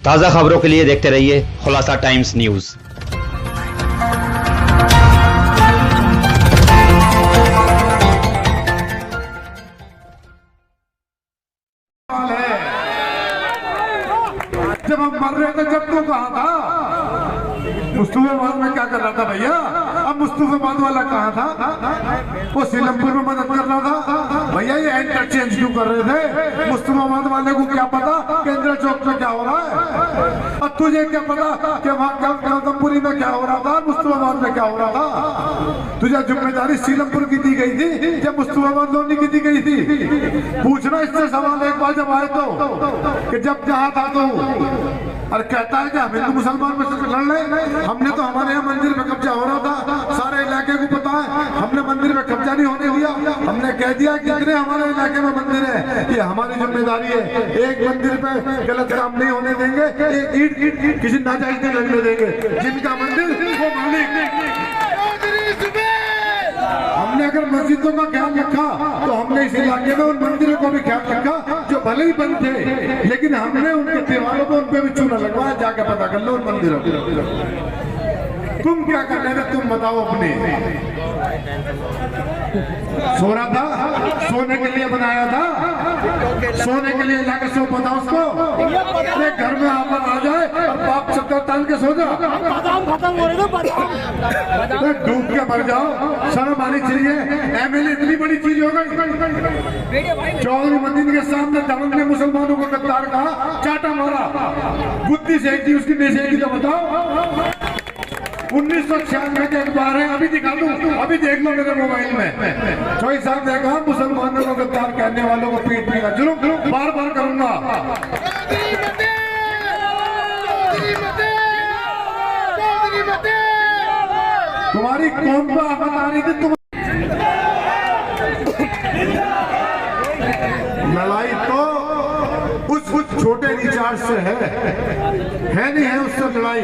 ताज़ा खबरों के लिए देखते रहिए खुलासा टाइम्स न्यूज़। जब हम मर रहे थे जब तो कहा था मुस्तफाबाद में क्या कर रहा था भैया? अब मुस्तफाबाद वाला कहा था? वो सीलमपुर में मदद कर रहा था भैया। ये इंटरचेंज क्यों कर रहे थे? मुस्तफाबाद वाले को क्या पता केंद्र चौक में क्या हो रहा है? अब तुझे क्या पता कि वहाँ गौतमपुरी में क्या हो रहा था, मुस्तफाबाद में क्या हो रहा था? तुझे जिम्मेदारी सीलमपुर की दी गई थी या मुस्तफाबाद लोनी की दी गई थी? पूछना इससे सवाल एक बार जब आए तो कि जब जहाँ था तो और कहता है कि हम हिंदू मुसलमान में से लड़ रहे। हमने तो हमारे यहाँ मंदिर पे कब्जा हो रहा था, सारे इलाके को पता है, हमने मंदिर पे कब्जा नहीं होने दिया। हमने कह दिया कि जितने हमारे इलाके में मंदिर है ये हमारी जिम्मेदारी है, एक मंदिर पे गलत काम नहीं होने देंगे, एक ईंट किसी नाजायज नहीं लगने देंगे, जिनका मंदिर वो मालिक। हमने अगर मस्जिदों का ख्याल रखा तो हमने इस इलाके में उन मंदिरों को भी ख्याल रखा जो भले ही बंद थे, लेकिन हमने उनके दीवारों पर उन पे भी चूना लगवाया। जाके पता कर लो उन मंदिरों को। तुम क्या कर रहे थे? तुम बताओ अपने। सो रहा था, सोने के लिए बनाया था, सोने के लिए जाके सो पता उसको। अपने घर में आकर आ जाए और बाप चक्कर तान के सो जाओ, खत्म हो रहे थे, डूब के मर जाओ। शर्म आनी चाहिए। एमएलए इतनी बड़ी चीज हो गई। चौधरी मदीन के सामने धर्म ने मुसलमानों को गद्दार कहा, चाटा मारा, बुद्धि से थी उसकी नहीं की तो बताओ। 1996 के अखबार है, अभी दिखा दूं, अभी देख लो मेरे मोबाइल में। चौधरी साहब देखा मुसलमानों को गद्दार कहने वालों को पीटने का जुर्म बार बार करूंगा। तुम्हारी कौम को आफत आ रही थी। लड़ाई तो उस छोटे रिचार्ज से है नहीं है उससे लड़ाई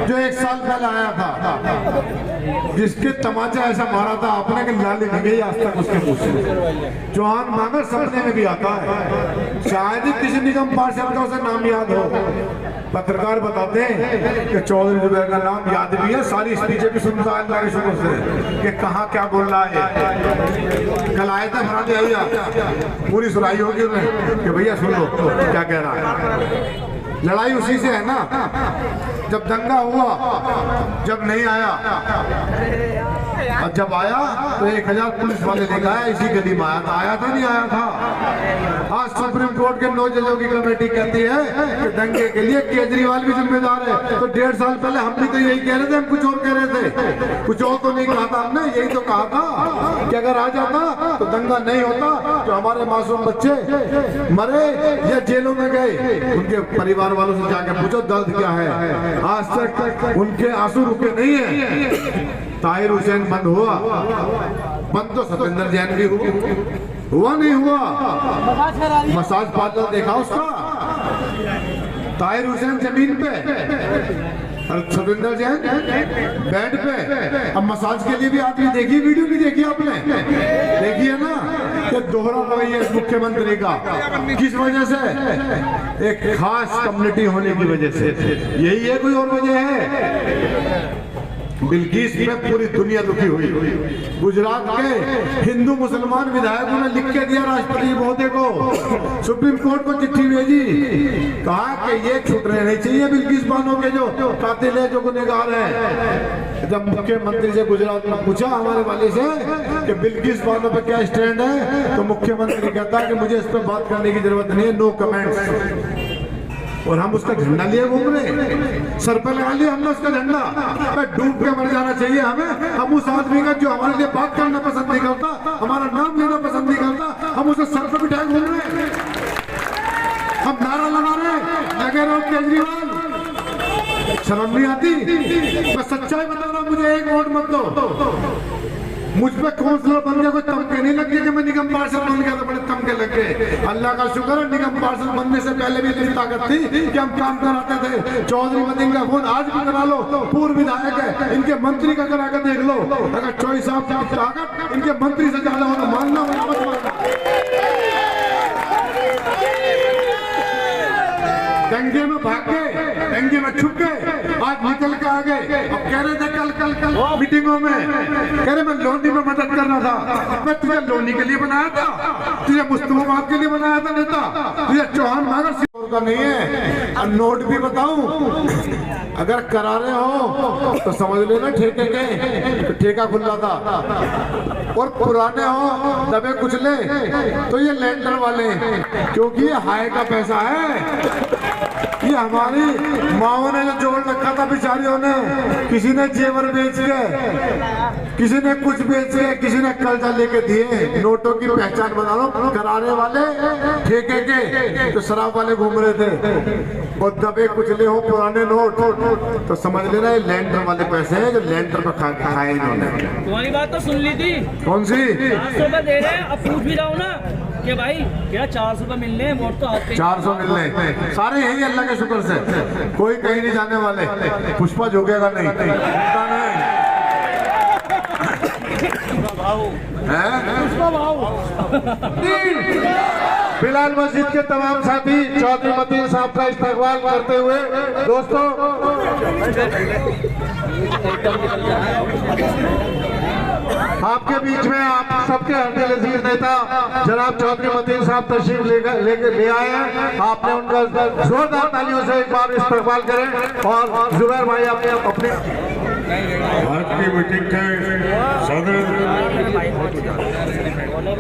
जो 1 साल पहले आया था, जिसके तमाचा ऐसा मारा था आपने कि लाली नहीं गई आज तक उसके मुंह से। चौहान मांगर सपने में भी आता है, शायद ही किसी निगम पार्षद का उसे नाम याद हो। पत्रकार बताते हैं कि चौधरी जुबैर का नाम याद भी है, सारी स्पीचें भी सुनता है अल्लाह के शुक्र से कि कहाँ क्या बोल रहा है। कल आए थे फराते भैया, पूरी सुनाई होगी उन्हें कि भैया सुन लो क्या कह रहा है। लड़ाई उसी से है ना, जब दंगा हुआ, जब नहीं आया, और जब आया तो 1000 पुलिस वाले लेकर आया, इसी गली में आया था। आया था नहीं आया था? आज सुप्रीम कोर्ट के 9 जजों की कमेटी कहती है कि दंगे के लिए केजरीवाल भी जिम्मेदार है। तो 1.5 साल पहले हम भी तो यही कह रहे थे, हम कुछ और कह रहे थे, कुछ और तो नहीं कहा था हमने। यही तो कहा था कि अगर आ जाता तो दंगा नहीं होता, जो हमारे मासूम बच्चे मरे या जेलों में गए उनके परिवार वालों से जाके पूछो दर्द क्या है। आज तक उनके आंसू रुके नहीं है। ताहिर हुसैन बंद हुआ, बंद तो सतेंद्र जैन भी हुआ नहीं हुआ? मसाज पार्लर देखा उसका? ताहिर हुसैन जमीन पे और सतेंद्र जैन बेड पे। अब मसाज के लिए भी आदमी देखी, वीडियो भी देखी आपने? देखी है ना कि दोहरा रवैया मुख्यमंत्री का। किस वजह से? एक खास कम्युनिटी होने की वजह से। यही है, कोई और वजह है? बिल्किस में पूरी दुनिया दुखी हुई। गुजरात के हिंदू मुसलमान विधायकों ने लिख के दिया राष्ट्रपति महोदय को, सुप्रीम कोर्ट को चिट्ठी भेजी, कहा कि ये छूट रहने चाहिए बिल्किस बानो के जो कातिल है, जो गुनहगार है। जब मुख्यमंत्री से गुजरात ने पूछा हमारे वाले से कि बिल्किस बानो पे क्या स्टैंड है, तो मुख्यमंत्री कहता है कि मुझे इस पर बात करने की जरूरत नहीं है, नो कमेंट्स। और हम उसका झंडा लिए घूम रहे, सर पर लगा लिया हमने उसका झंडा। डूब के मर जाना चाहिए हमें। हम उस आदमी का जो हमारे लिए बात करना पसंद नहीं करता, हमारा नाम लेना पसंद नहीं करता, हम उसे सर पर बिठाए घूम रहे, हम नारा लगा रहे लगे रहो केजरीवाल। शर्म नहीं आती? मैं सच्चाई बता रहा हूँ, मुझे एक वोट मत दो। मुझ पे काउंसलर बन गया, कोई तमके नहीं लग गए कि मैं निगम पार्षद बन गया तो बड़े तमके लग गए। अल्लाह का शुक्र है निगम पार्षद बनने से पहले भी इतनी ताकत थी कि हम काम कराते थे। चौधरी मदीन का फोन आज भी करा लो, पूर्व विधायक है, इनके मंत्री का करा कर देख लो। अगर चौधरी साहब की ताकत इनके मंत्री से ज्यादा होगा, मानना दंगे में भाग गए, दंगे में छुप गए, आज निकल के आ गए। अब कह रहे थे कल मीटिंगों में, कह रहे मैं लोनी में मदद करना था। मैं तुझे लोनी के लिए बनाया था, तुझे मुस्तफा के लिए बनाया था नेता, तुझे चौहान मागर का नहीं है। और नोट भी बताऊं, अगर करारे हो तो समझ लेना ठेके के, तो ठेका खुला था। और पुराने हो दबे कुचले तो ये लैंडर वाले, क्योंकि ये हाय का पैसा है। ये हमारी माओ ने जो जोड़ रखा था बेचारियों ने, किसी ने जेवर बेच के, किसी ने कुछ बेच के, किसी ने कर्जा लेके दिए। नोटों की पहचान बना लो, करारे वाले ठेके के तो शराब वाले घूम रहे थे। और दबे कुचले हो पुराने नोट तो समझ लेना ये लैंडर वाले पैसे हैं जो लैंडर पर खाए इन्होंने। तुम्हारी बात तो सुन ली थी। कौन सी? 400 रुपए दे रहे हैं, अब पूछ भी रहा हूँ ना कि भाई क्या 400 रुपए मिलने हैं, वोट तो आते 400 मिलने सारे यही अल्लाह के शुक्र से, कोई कहीं नहीं जाने वाले। पुष्पा झुकेगा नहीं, बिलाल मस्जिद के तमाम साथी चौधरी मतीन साहब का इस्तकबाल करते हुए दोस्तों आपके बीच में आप सबके हरदिल अजीज नेता जनाब चौधरी मतीन साहब तशरीफ ले आए हैं। आपने उनका जोरदार तालियों से एक बार इस्तकबाल करें। और जुबैर भाई आपने अपने आज की मीटिंग के सदर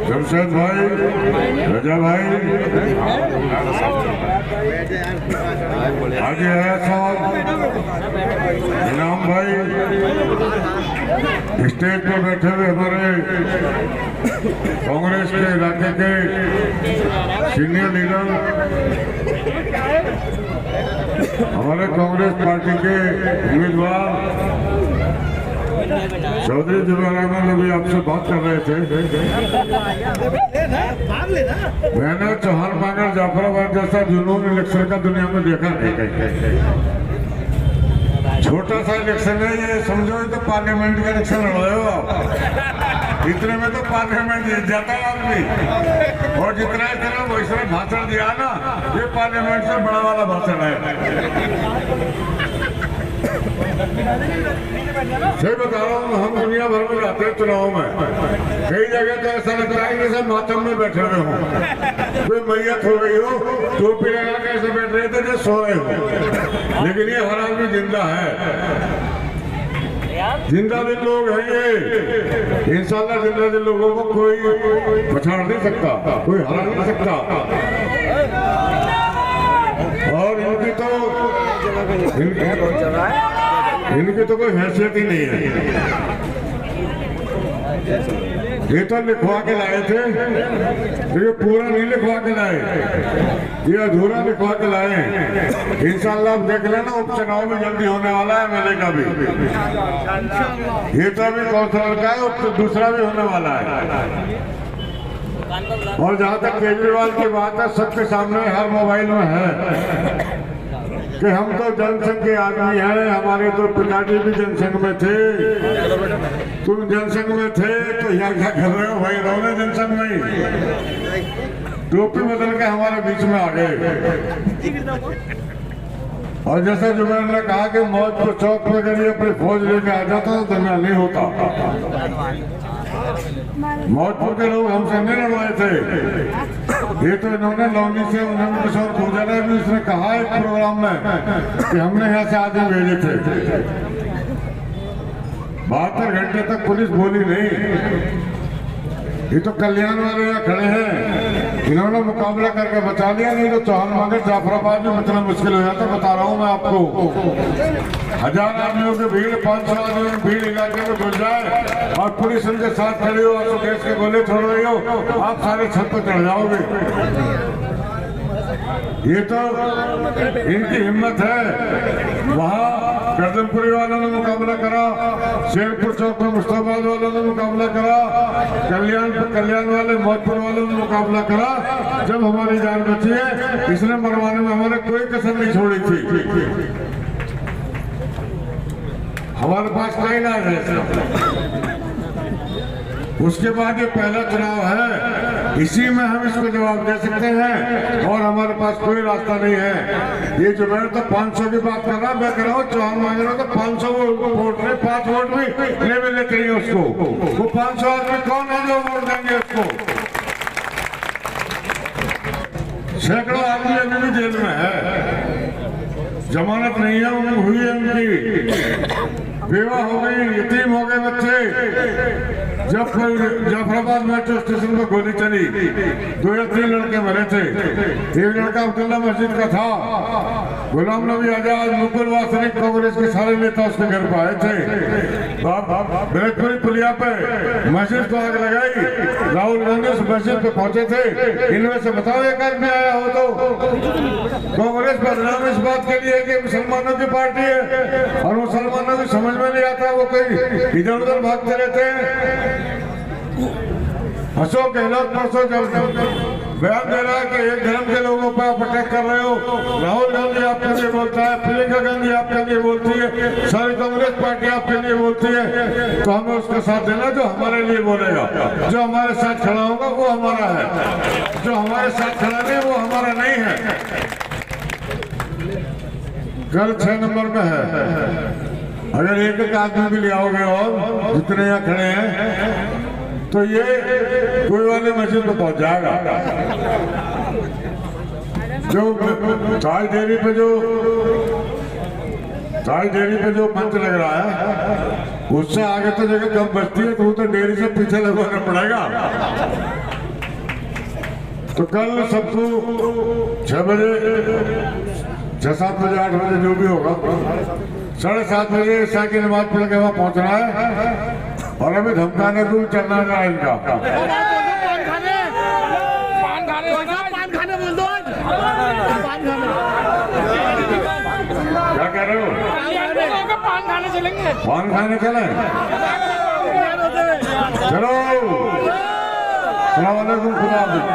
जमशेद भाई, रजा भाई, आगे है साहब इनाम भाई, स्टेज पर बैठे हुए हमारे कांग्रेस के इलाके के सीनियर लीडर, हमारे कांग्रेस पार्टी के उम्मीदवार चौधरी जुबैर अहमद भी आपसे बात कर रहे थे। मैंने चौहान मागर जाफराबाद जैसा जुनून इलेक्शन का दुनिया में देखा नहीं। छोटा सा इलेक्शन है ये, समझो तो पार्लियामेंट का इलेक्शन लड़ रहे हो आप। इतने में तो पार्लियामेंट जीत जाता है आदमी, और जितना इतना वैसा भाषण दिया ना, ये पार्लियामेंट से बड़ा वाला भाषण है। सही बता रहा हूँ, हम दुनिया भर में जाते हैं चुनाव में, कई जगह तो ऐसा लगता है कि सब मातम में बैठे हुए हों, कोई मैयत हो गई हो, टोपी लगा के ऐसे बैठ रहे थे जैसे सो रहे हो। लेकिन ये हर आदमी जिंदा है, जिंदा दिल लोग हैं ये। इंशाल्लाह जिंदा दिल लोगों को कोई पछाड़ नहीं सकता, कोई हरा नहीं सकता। और इनकी तो कोई हैसियत ही नहीं है। ये तो लिखवा के लाए थे, ये पूरा नहीं लिखवा के लाए, ये अधूरा लिखवा के लाए। इंशाल्लाह आप देख लेना, उपचुनाव में जल्दी होने वाला है मेले का भी। ये तो अभी कौंसलर का है, दूसरा भी होने वाला है। और जहाँ तक केजरीवाल की बात है, सबके सामने हर मोबाइल में है कि हम तो जनसंघ के आदमी हैं, हमारे तो पिताजी भी जनसंघ में थे। तुम जनसंघ में थे तो यहाँ क्या कर रहे हो भाई, रहो जनसंघ में ही। टोपी बदल के हमारे बीच में आ गए। और जैसा जुबैर ने कहा कि मौजपुर चौक में अगर ये अपनी फौज लेके आ जाता तो दंगा नहीं होता। मौजपुर के लोग हमसे नहीं लड़वाए थे, ये तो इन्होंने लौनी से उन्होंने कुछ और खोजा है। भी उसने कहा एक प्रोग्राम में कि हमने यहाँ से आदमी भेजे थे। 72 घंटे तक पुलिस बोली नहीं। ये तो कल्याण वाले यहाँ खड़े हैं, इन्होंने मुकाबला करके बचा लिया, नहीं तो चौहान मागर जाफराबाद में बचना मुश्किल हो जाता। बता रहा हूँ मैं आपको, 1000 आदमियों की भीड़, 500 आदमियों की भीड़ इलाके में घुस जाए और पुलिस उनके साथ खड़ी हो, आपको गैस के गोले छोड़ रही हो, आप सारे छत पर चढ़ जाओगे। ये तो इनकी हिम्मत है। वहाँ गर्दनपुरी वालों ने मुकाबला करा, शेरपुर चौक में मुश्ताबाद वालों ने मुकाबला करा, कल्याण वाले मौजपुर वालों ने मुकाबला करा। जब हमारी जान बची है, इसने मरवाने में हमारे कोई कसर नहीं छोड़ी थी। हमारे पास कई इलाज है। उसके बाद ये पहला चुनाव है, इसी में हम इसको जवाब दे सकते हैं और हमारे पास कोई रास्ता नहीं है। ये जो मैं तो 500 की बात कर रहा, मैं कह रहा हूँ चौहान मांग रहा तो 500 वोट नहीं, 5 वोट भी नहीं मिलने चाहिए उसको। वो 500 आदमी कौन है जो वोट देंगे उसको? सैकड़ों आदमी अभी भी जेल में है, जमानत नहीं है उनकी, हुई है उनकी, बेवा हो गई, यतीम हो गए बच्चे। जब जाफराबाद मेट्रो स्टेशन पर गोली चली, 2 या 3 लड़के मरे थे। एक लड़का अब्दुल्ला मस्जिद का था, गुलाम नबी आजाद, मुकुल वासनिक, कांग्रेस के सारे नेता उसके घर पर आए थे। ब्रजपुरी पुलिया पे मस्जिद को आग लगाई, राहुल गांधी उस मस्जिद पे पहुंचे थे। इनमें से बताओ एक आदमी आया हो तो? कांग्रेस बदनाम इस बात के लिए कि मुसलमानों की पार्टी है और मुसलमानों की समझ में नहीं आता, वो कहीं इधर उधर भागते रहते हैं। अशोक गहलोत परसों जब बयान दे रहा है कि एक धर्म के लोगों पर आप अटैक कर रहे हो, राहुल गांधी आपके लिए बोलता है, प्रियंका गांधी आपके लिए बोलती है, सारी कांग्रेस पार्टी आपके लिए बोलती है, तो हमें उसका साथ देना जो हमारे लिए बोलेगा। जो हमारे साथ खड़ा होगा वो हमारा है, जो हमारे साथ खड़ा नहीं वो हमारा नहीं है। कल 6 नंबर में है, अगर एक एक आदमी भी ले आओगे और जितने यहाँ खड़े हैं तो ये कोई वाले मस्जिद में पहुंच जाएगा। जो ताज डेयरी पे जो मंच लग रहा है उससे आगे तो जगह कम बचती है, तो डेयरी से पीछे लगवाना पड़ेगा। तो कल सबको 6 बजे, 6, 7 बजे, 8 बजे जो भी होगा, 7:30 बजे ईशा की नमाज पढ़ के वहाँ पहुँचना है। और अभी धमकाने दूर चलना है इनका। क्या कह रहे हो? पान खाने चले? चलो, अस्सलाम वालेकुम, खुदा हाफिज़।